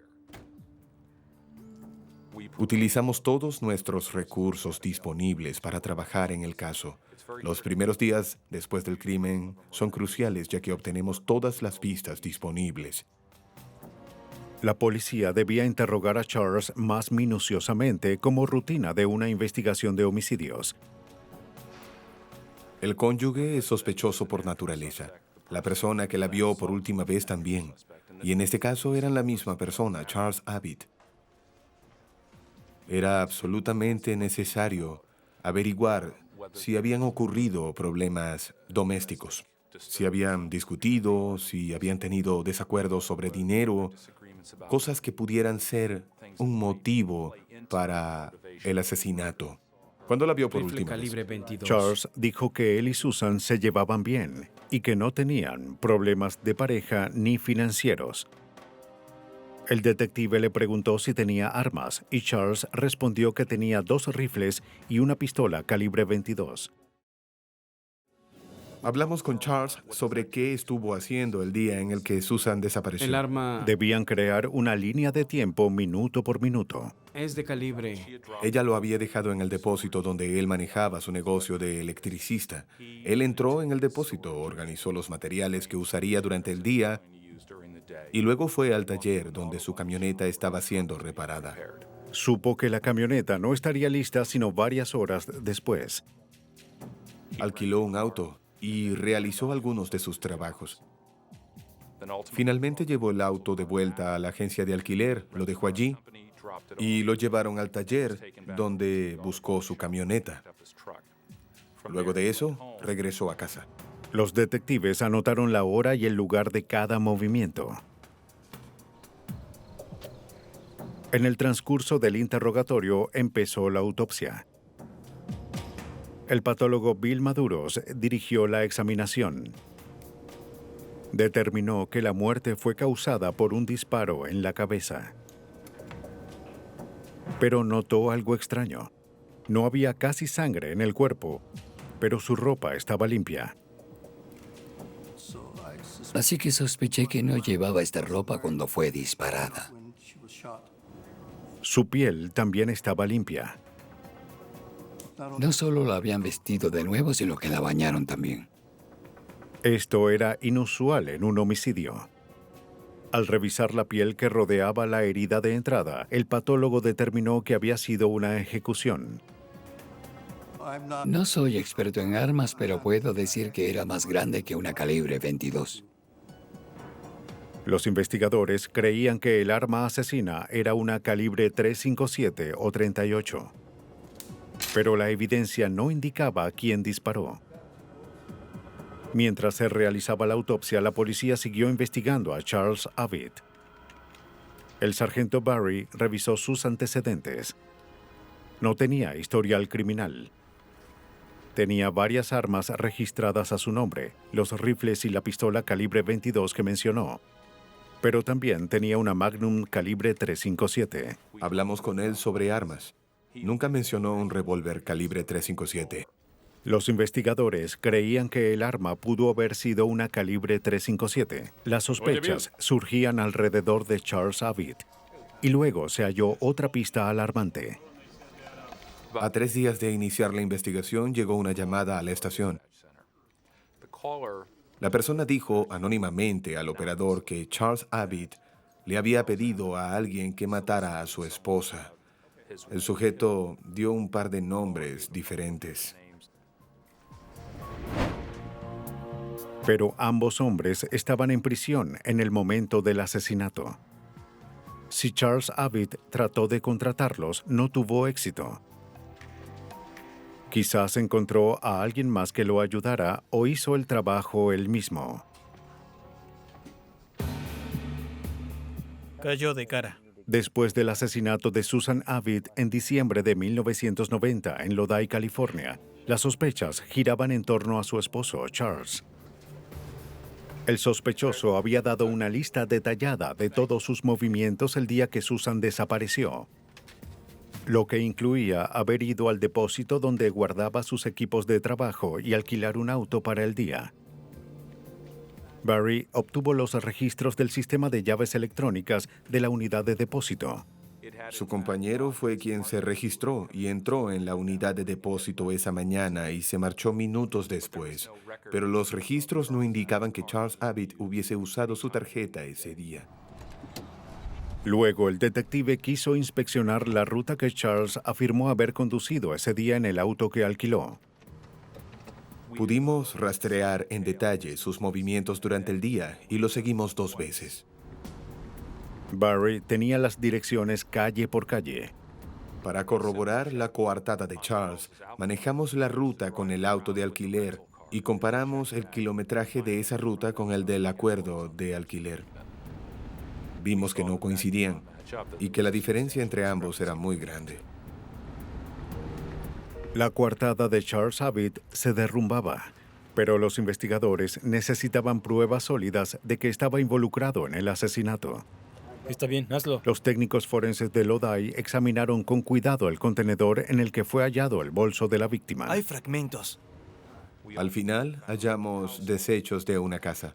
Speaker 9: Utilizamos todos nuestros recursos disponibles para trabajar en el caso. Los primeros días después del crimen son cruciales ya que obtenemos todas las pistas disponibles.
Speaker 1: La policía debía interrogar a Charles más minuciosamente como rutina de una investigación de homicidios.
Speaker 9: El cónyuge es sospechoso por naturaleza. La persona que la vio por última vez también. Y en este caso eran la misma persona, Charles Abbott. Era absolutamente necesario averiguar si habían ocurrido problemas domésticos, si habían discutido, si habían tenido desacuerdos sobre dinero, cosas que pudieran ser un motivo para el asesinato. Cuando la vio por
Speaker 15: Rifle
Speaker 9: última
Speaker 15: calibre
Speaker 9: vez,
Speaker 15: 22.
Speaker 1: Charles dijo que él y Susan se llevaban bien y que no tenían problemas de pareja ni financieros. El detective le preguntó si tenía armas y Charles respondió que tenía 2 rifles y una pistola calibre 22.
Speaker 9: hablamos con Charles sobre qué estuvo haciendo el día en el que Susan desapareció.
Speaker 15: El arma
Speaker 1: Debían crear una línea de tiempo minuto por minuto.
Speaker 15: es de calibre.
Speaker 9: Ella lo había dejado en el depósito donde él manejaba su negocio de electricista. Él entró en el depósito, organizó los materiales que usaría durante el día y luego fue al taller donde su camioneta estaba siendo reparada.
Speaker 1: Supo que la camioneta no estaría lista sino varias horas después.
Speaker 9: Alquiló un auto y realizó algunos de sus trabajos. Finalmente llevó el auto de vuelta a la agencia de alquiler, lo dejó allí y lo llevaron al taller donde buscó su camioneta. Luego de eso, regresó a casa.
Speaker 1: Los detectives anotaron la hora y el lugar de cada movimiento. En el transcurso del interrogatorio empezó la autopsia. El patólogo Bill Maduros dirigió la examinación. Determinó que la muerte fue causada por un disparo en la cabeza. Pero notó algo extraño. No había casi sangre en el cuerpo, pero su ropa estaba limpia.
Speaker 22: Así que sospeché que no llevaba esta ropa cuando fue disparada.
Speaker 1: Su piel también estaba limpia.
Speaker 22: No solo la habían vestido de nuevo, sino que la bañaron también.
Speaker 1: Esto era inusual en un homicidio. Al revisar la piel que rodeaba la herida de entrada, el patólogo determinó que había sido una ejecución.
Speaker 22: No soy experto en armas, pero puedo decir que era más grande que una calibre 22.
Speaker 1: Los investigadores creían que el arma asesina era una calibre .357 o .38. Pero la evidencia no indicaba quién disparó. Mientras se realizaba la autopsia, la policía siguió investigando a Charles Abbott. El sargento Barry revisó sus antecedentes. No tenía historial criminal. Tenía varias armas registradas a su nombre, los rifles y la pistola calibre 22 que mencionó. Pero también tenía una Magnum calibre .357.
Speaker 9: Hablamos con él sobre armas. Nunca mencionó un revólver calibre .357.
Speaker 1: Los investigadores creían que el arma pudo haber sido una calibre .357. Las sospechas surgían alrededor de Charles Abbott. Y luego se halló otra pista alarmante.
Speaker 9: A 3 días de iniciar la investigación, llegó una llamada a la estación. La persona dijo anónimamente al operador que Charles Abbott le había pedido a alguien que matara a su esposa. El sujeto dio un par de nombres diferentes.
Speaker 1: Pero ambos hombres estaban en prisión en el momento del asesinato. Si Charles Abbott trató de contratarlos, no tuvo éxito. Quizás encontró a alguien más que lo ayudara o hizo el trabajo él mismo.
Speaker 21: Cayó de cara.
Speaker 1: Después del asesinato de Susan Abbott en diciembre de 1990 en Lodi, California, las sospechas giraban en torno a su esposo, Charles. El sospechoso había dado una lista detallada de todos sus movimientos el día que Susan desapareció, lo que incluía haber ido al depósito donde guardaba sus equipos de trabajo y alquilar un auto para el día. Barry obtuvo los registros del sistema de llaves electrónicas de la unidad de depósito.
Speaker 9: Su compañero fue quien se registró y entró en la unidad de depósito esa mañana y se marchó minutos después. Pero los registros no indicaban que Charles Abbott hubiese usado su tarjeta ese día.
Speaker 1: Luego, el detective quiso inspeccionar la ruta que Charles afirmó haber conducido ese día en el auto que alquiló.
Speaker 9: Pudimos rastrear en detalle sus movimientos durante el día y lo seguimos 2 veces.
Speaker 1: Barry tenía las direcciones calle por calle.
Speaker 9: Para corroborar la coartada de Charles, manejamos la ruta con el auto de alquiler y comparamos el kilometraje de esa ruta con el del acuerdo de alquiler. Vimos que no coincidían y que la diferencia entre ambos era muy grande.
Speaker 1: La coartada de Charles Abbott se derrumbaba, pero los investigadores necesitaban pruebas sólidas de que estaba involucrado en el asesinato.
Speaker 4: Está bien, hazlo.
Speaker 1: Los técnicos forenses de Lodi examinaron con cuidado el contenedor en el que fue hallado el bolso de la víctima.
Speaker 6: Hay fragmentos.
Speaker 9: Al final, hallamos desechos de una casa.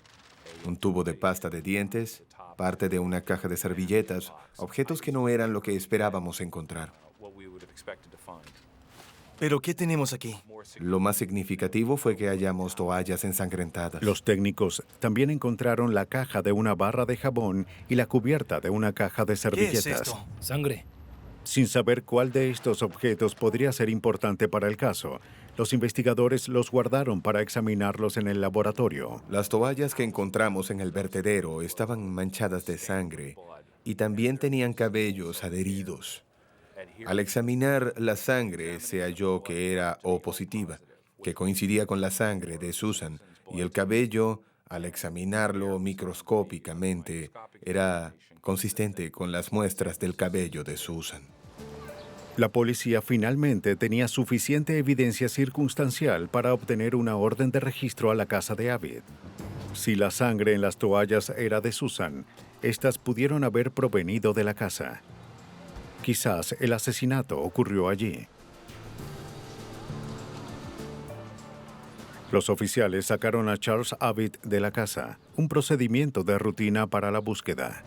Speaker 9: Un tubo de pasta de dientes, parte de una caja de servilletas, objetos que no eran lo que esperábamos encontrar.
Speaker 6: ¿Pero qué tenemos aquí?
Speaker 9: Lo más significativo fue que hallamos toallas ensangrentadas.
Speaker 1: Los técnicos también encontraron la caja de una barra de jabón y la cubierta de una caja de servilletas.
Speaker 6: ¿Qué es esto?
Speaker 4: Sangre.
Speaker 1: Sin saber cuál de estos objetos podría ser importante para el caso, los investigadores los guardaron para examinarlos en el laboratorio.
Speaker 9: Las toallas que encontramos en el vertedero estaban manchadas de sangre y también tenían cabellos adheridos. Al examinar la sangre se halló que era O positiva, que coincidía con la sangre de Susan, y el cabello, al examinarlo microscópicamente, era consistente con las muestras del cabello de Susan.
Speaker 1: La policía finalmente tenía suficiente evidencia circunstancial para obtener una orden de registro a la casa de Abbott. Si la sangre en las toallas era de Susan, estas pudieron haber provenido de la casa. Quizás el asesinato ocurrió allí. Los oficiales sacaron a Charles Abbott de la casa, un procedimiento de rutina para la búsqueda.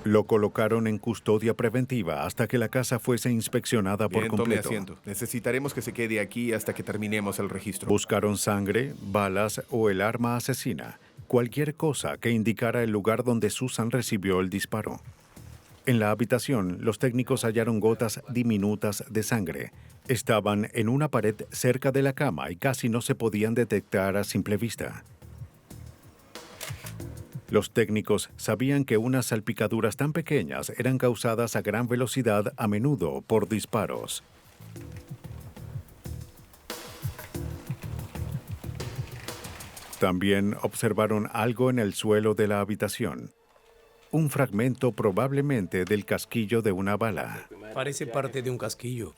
Speaker 1: Lo colocaron en custodia preventiva hasta que la casa fuese inspeccionada por
Speaker 9: Bien,
Speaker 1: completo.
Speaker 9: tome asiento. Necesitaremos que se quede aquí hasta que terminemos el registro.
Speaker 1: Buscaron sangre, balas o el arma asesina, cualquier cosa que indicara el lugar donde Susan recibió el disparo. En la habitación, los técnicos hallaron gotas diminutas de sangre. Estaban en una pared cerca de la cama y casi no se podían detectar a simple vista. Los técnicos sabían que unas salpicaduras tan pequeñas eran causadas a gran velocidad, a menudo por disparos. También observaron algo en el suelo de la habitación. Un fragmento probablemente del casquillo de una bala.
Speaker 4: Parece parte de un casquillo.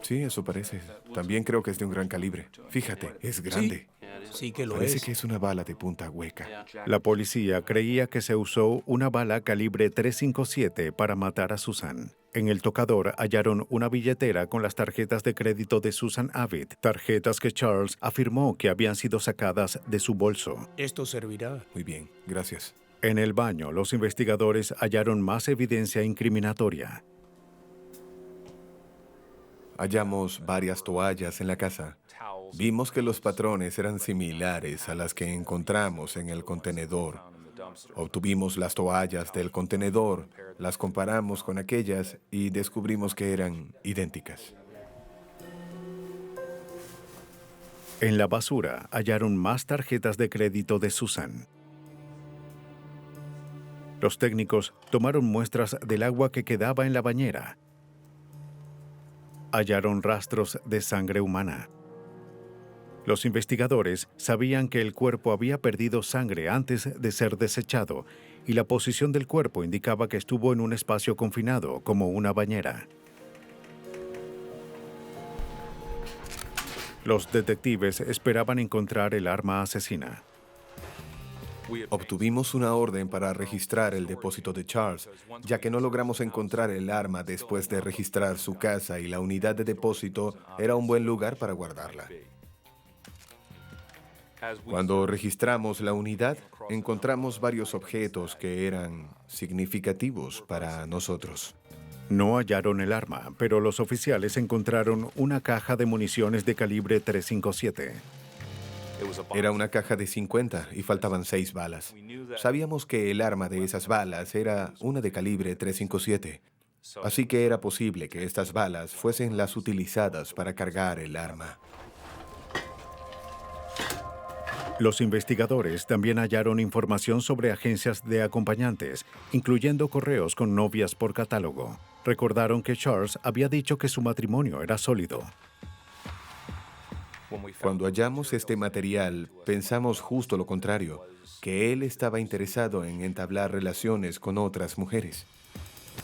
Speaker 9: Sí, eso parece. También creo que es de un gran calibre. Fíjate, es grande.
Speaker 4: Sí que lo
Speaker 9: Parece
Speaker 4: es.
Speaker 9: que es una bala de punta hueca.
Speaker 1: La policía creía que se usó una bala calibre .357 para matar a Susan. En el tocador hallaron una billetera con las tarjetas de crédito de Susan Abbott, tarjetas que Charles afirmó que habían sido sacadas de su bolso.
Speaker 4: Esto servirá.
Speaker 9: Muy bien, gracias.
Speaker 1: En el baño, los investigadores hallaron más evidencia incriminatoria.
Speaker 9: Hallamos varias toallas en la casa. Vimos que los patrones eran similares a las que encontramos en el contenedor. Obtuvimos las toallas del contenedor, las comparamos con aquellas y descubrimos que eran idénticas.
Speaker 1: En la basura hallaron más tarjetas de crédito de Susan. Los técnicos tomaron muestras del agua que quedaba en la bañera. Hallaron rastros de sangre humana. Los investigadores sabían que el cuerpo había perdido sangre antes de ser desechado y la posición del cuerpo indicaba que estuvo en un espacio confinado, como una bañera. Los detectives esperaban encontrar el arma asesina.
Speaker 9: Obtuvimos una orden para registrar el depósito de Charles, ya que no logramos encontrar el arma después de registrar su casa y la unidad de depósito era un buen lugar para guardarla. Cuando registramos la unidad, encontramos varios objetos que eran significativos para nosotros.
Speaker 1: No hallaron el arma, pero los oficiales encontraron una caja de municiones de calibre .357.
Speaker 9: Era una caja de 50 y faltaban 6 balas. Sabíamos que el arma de esas balas era una de calibre .357, así que era posible que estas balas fuesen las utilizadas para cargar el arma.
Speaker 1: Los investigadores también hallaron información sobre agencias de acompañantes, incluyendo correos con novias por catálogo. Recordaron que Charles había dicho que su matrimonio era sólido.
Speaker 9: Cuando hallamos este material, pensamos justo lo contrario, que él estaba interesado en entablar relaciones con otras mujeres.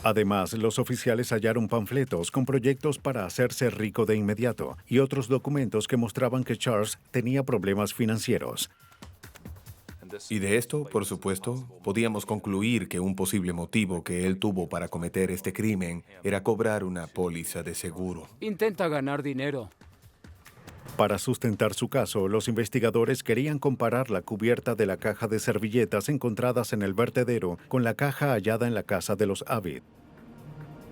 Speaker 1: Además, los oficiales hallaron panfletos con proyectos para hacerse rico de inmediato y otros documentos que mostraban que Charles tenía problemas financieros.
Speaker 9: Y de esto, por supuesto, podíamos concluir que un posible motivo que él tuvo para cometer este crimen era cobrar una póliza de seguro.
Speaker 3: Intenta ganar dinero.
Speaker 1: Para sustentar su caso, los investigadores querían comparar la cubierta de la caja de servilletas encontradas en el vertedero con la caja hallada en la casa de los Avid.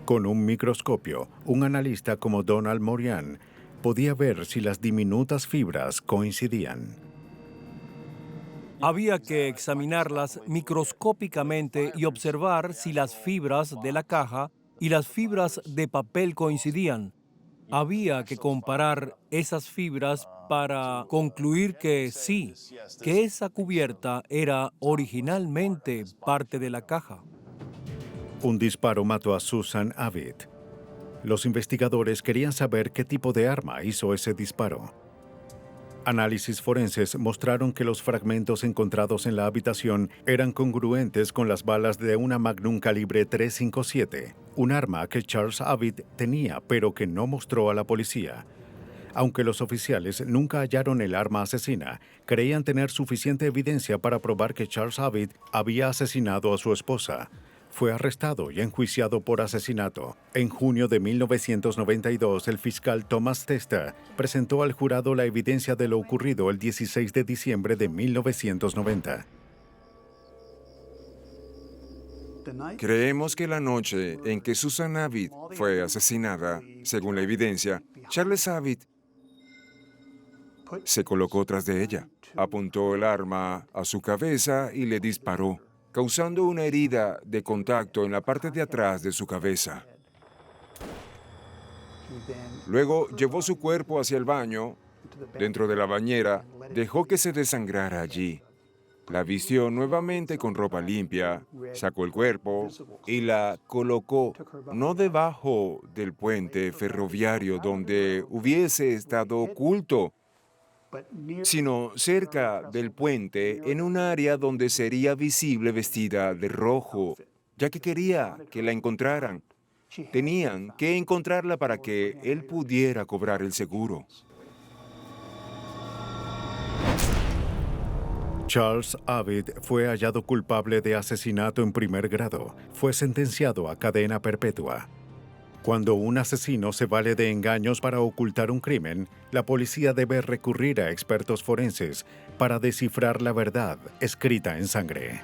Speaker 1: Con un microscopio, un analista como Donald Morian podía ver si las diminutas fibras coincidían.
Speaker 8: Había que examinarlas microscópicamente y observar si las fibras de la caja y las fibras de papel coincidían. Había que comparar esas fibras para concluir que sí, que esa cubierta era originalmente parte de la caja.
Speaker 1: Un disparo mató a Susan Avid. Los investigadores querían saber qué tipo de arma hizo ese disparo. Análisis forenses mostraron que los fragmentos encontrados en la habitación eran congruentes con las balas de una Magnum calibre .357, un arma que Charles Avid tenía pero que no mostró a la policía. Aunque los oficiales nunca hallaron el arma asesina, creían tener suficiente evidencia para probar que Charles Avid había asesinado a su esposa. Fue arrestado y enjuiciado por asesinato. En junio de 1992, el fiscal Thomas Testa presentó al jurado la evidencia de lo ocurrido el 16 de diciembre de 1990.
Speaker 12: Creemos que la noche en que Susan Avid fue asesinada, según la evidencia, Charles Avid se colocó tras de ella, apuntó el arma a su cabeza y le disparó, causando una herida de contacto en la parte de atrás de su cabeza. Luego llevó su cuerpo hacia el baño, dentro de la bañera, dejó que se desangrara allí. La vistió nuevamente con ropa limpia, sacó el cuerpo y la colocó no debajo del puente ferroviario donde hubiese estado oculto, sino cerca del puente en un área donde sería visible vestida de rojo, ya que quería que la encontraran. Tenían que encontrarla para que él pudiera cobrar el seguro.
Speaker 1: Charles Avid fue hallado culpable de asesinato en primer grado. Fue sentenciado a cadena perpetua. Cuando un asesino se vale de engaños para ocultar un crimen, la policía debe recurrir a expertos forenses para descifrar la verdad escrita en sangre.